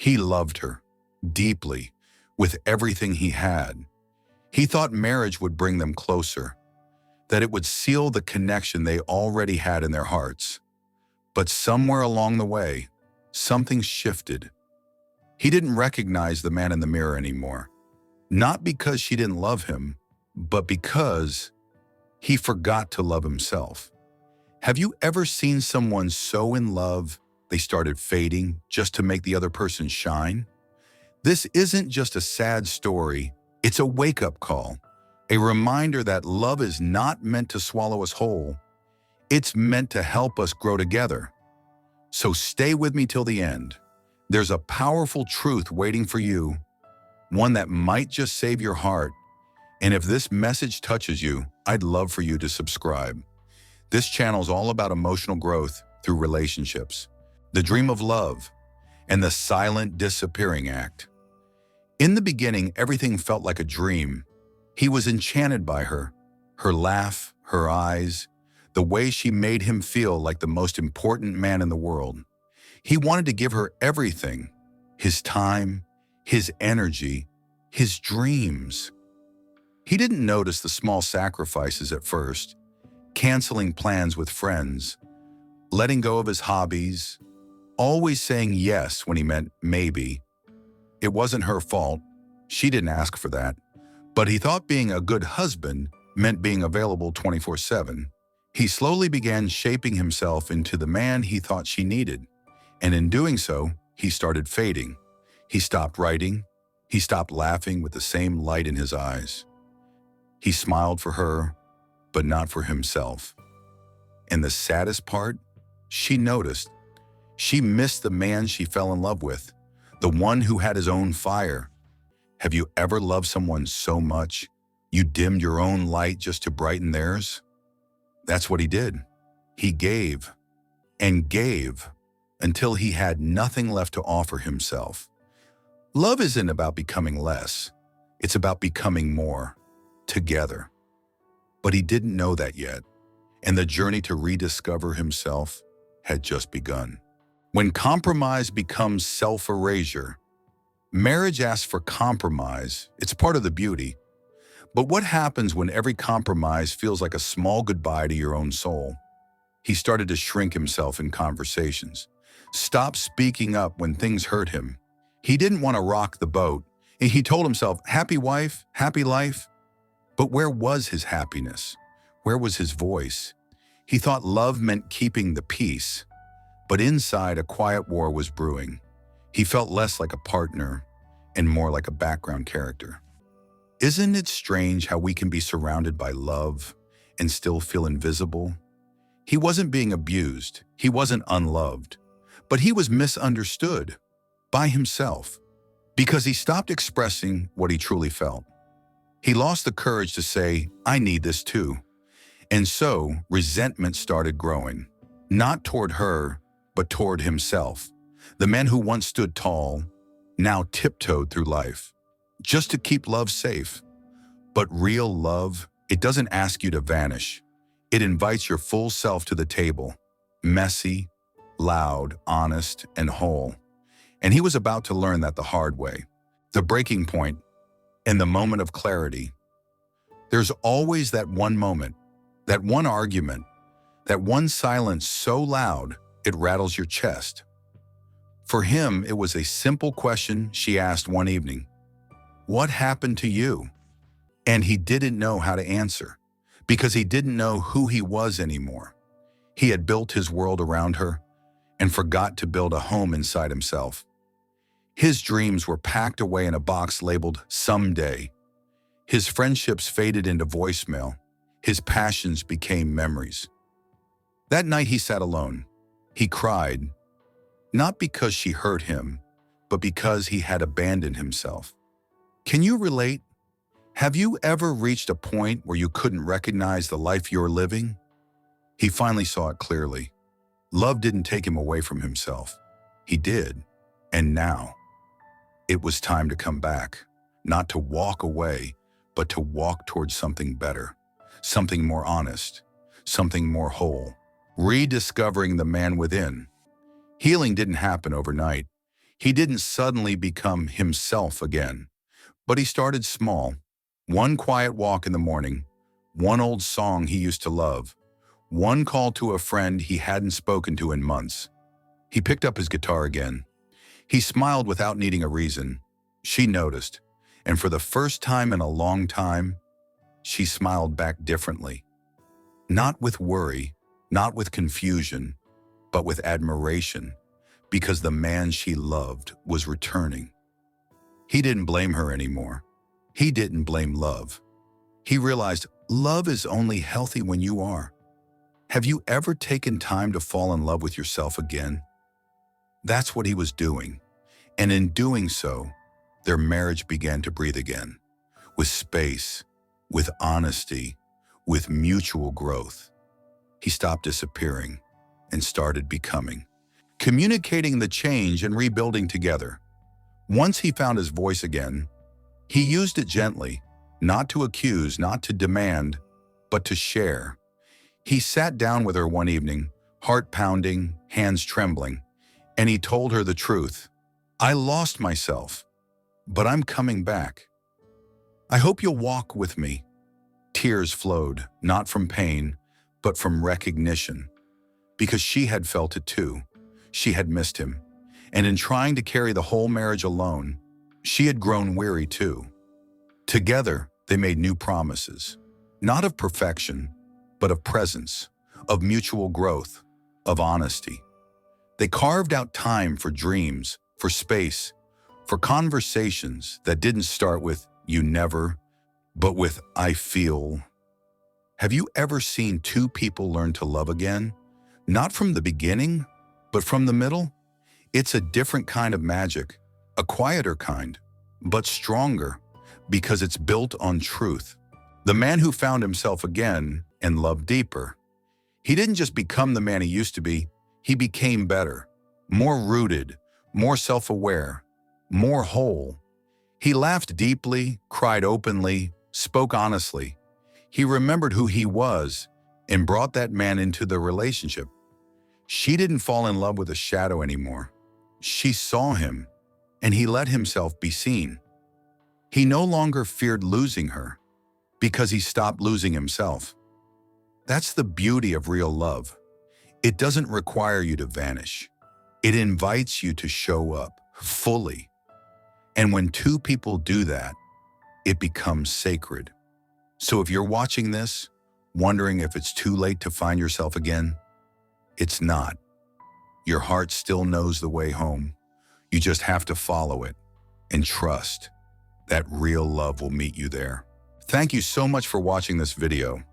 He loved her deeply, with everything he had. He thought marriage would bring them closer, that it would seal the connection they already had in their hearts. But somewhere along the way, something shifted. He didn't recognize the man in the mirror anymore. Not because she didn't love him, but because he forgot to love himself. Have you ever seen someone so in love they started fading just to make the other person shine? This isn't just a sad story, it's a wake-up call, a reminder that love is not meant to swallow us whole, it's meant to help us grow together. So stay with me till the end. There's a powerful truth waiting for you, one that might just save your heart. And if this message touches you, I'd love for you to subscribe. This channel is all about emotional growth through relationships, the dream of love, and the silent disappearing act. In the beginning, everything felt like a dream. He was enchanted by her laugh, her eyes, the way she made him feel like the most important man in the world. He wanted to give her everything, his time, his energy, his dreams. He didn't notice the small sacrifices at first, canceling plans with friends, letting go of his hobbies, always saying yes when he meant maybe. It wasn't her fault. She didn't ask for that. But he thought being a good husband meant being available 24/7. He slowly began shaping himself into the man he thought she needed. And in doing so, he started fading. He stopped writing. He stopped laughing with the same light in his eyes. He smiled for her, but not for himself. And the saddest part, she noticed. She missed the man she fell in love with, the one who had his own fire. Have you ever loved someone so much you dimmed your own light just to brighten theirs? That's what he did. He gave and gave until he had nothing left to offer himself. Love isn't about becoming less. It's about becoming more, together. But he didn't know that yet, and the journey to rediscover himself had just begun. When compromise becomes self-erasure, marriage asks for compromise. It's part of the beauty. But what happens when every compromise feels like a small goodbye to your own soul? He started to shrink himself in conversations, stop speaking up when things hurt him. He didn't want to rock the boat, and he told himself, happy wife, happy life. But where was his happiness? Where was his voice? He thought love meant keeping the peace, but inside a quiet war was brewing. He felt less like a partner and more like a background character. Isn't it strange how we can be surrounded by love and still feel invisible? He wasn't being abused. He wasn't unloved. But he was misunderstood by himself because he stopped expressing what he truly felt. He lost the courage to say, I need this too. And so resentment started growing, not toward her, but toward himself. The man who once stood tall now tiptoed through life, just to keep love safe. But real love, it doesn't ask you to vanish. It invites your full self to the table, messy, loud, honest, and whole. And he was about to learn that the hard way. The breaking point and the moment of clarity. There's always that one moment, that one argument, that one silence so loud it rattles your chest. For him, it was a simple question she asked one evening. What happened to you? And he didn't know how to answer because he didn't know who he was anymore. He had built his world around her and forgot to build a home inside himself. His dreams were packed away in a box labeled someday. His friendships faded into voicemail. His passions became memories. That night he sat alone. He cried, not because she hurt him, but because he had abandoned himself. Can you relate? Have you ever reached a point where you couldn't recognize the life you're living? He finally saw it clearly. Love didn't take him away from himself. He did. And now, it was time to come back, not to walk away, but to walk towards something better, something more honest, something more whole, rediscovering the man within. Healing didn't happen overnight. He didn't suddenly become himself again, but he started small. One quiet walk in the morning, one old song he used to love, one call to a friend he hadn't spoken to in months. He picked up his guitar again. He smiled without needing a reason. She noticed, and for the first time in a long time, she smiled back differently. Not with worry, not with confusion, but with admiration, because the man she loved was returning. He didn't blame her anymore. He didn't blame love. He realized love is only healthy when you are. Have you ever taken time to fall in love with yourself again? That's what he was doing. And in doing so, their marriage began to breathe again, with space, with honesty, with mutual growth. He stopped disappearing and started becoming, communicating the change and rebuilding together. Once he found his voice again, he used it gently, not to accuse, not to demand, but to share. He sat down with her one evening, heart pounding, hands trembling, and he told her the truth. I lost myself, but I'm coming back. I hope you'll walk with me. Tears flowed, not from pain, but from recognition, because she had felt it too. She had missed him, and in trying to carry the whole marriage alone, she had grown weary too. Together, they made new promises, not of perfection, but of presence, of mutual growth, of honesty. They carved out time for dreams, for space, for conversations that didn't start with "you never," but with "I feel." Have you ever seen two people learn to love again? Not from the beginning, but from the middle? It's a different kind of magic, a quieter kind, but stronger, because it's built on truth. The man who found himself again and loved deeper. He didn't just become the man he used to be, he became better, more rooted, more self-aware, more whole. He laughed deeply, cried openly, spoke honestly. He remembered who he was and brought that man into the relationship. She didn't fall in love with a shadow anymore. She saw him, and he let himself be seen. He no longer feared losing her because he stopped losing himself. That's the beauty of real love. It doesn't require you to vanish. It invites you to show up fully. And when two people do that, it becomes sacred. So if you're watching this, wondering if it's too late to find yourself again, it's not. Your heart still knows the way home. You just have to follow it and trust that real love will meet you there. Thank you so much for watching this video.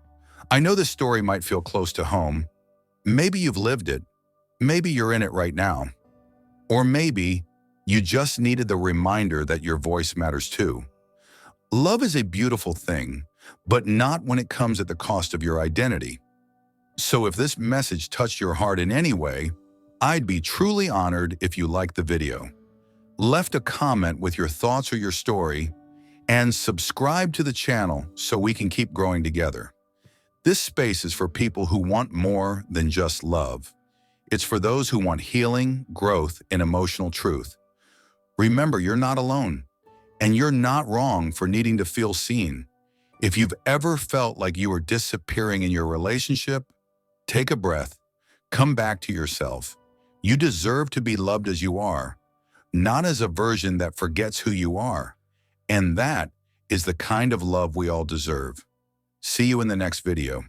I know this story might feel close to home. Maybe you've lived it. Maybe you're in it right now. Or maybe you just needed the reminder that your voice matters too. Love is a beautiful thing, but not when it comes at the cost of your identity. So if this message touched your heart in any way, I'd be truly honored if you liked the video, left a comment with your thoughts or your story, and subscribe to the channel so we can keep growing together. This space is for people who want more than just love. It's for those who want healing, growth, and emotional truth. Remember, you're not alone, and you're not wrong for needing to feel seen. If you've ever felt like you were disappearing in your relationship, take a breath, come back to yourself. You deserve to be loved as you are, not as a version that forgets who you are. And that is the kind of love we all deserve. See you in the next video.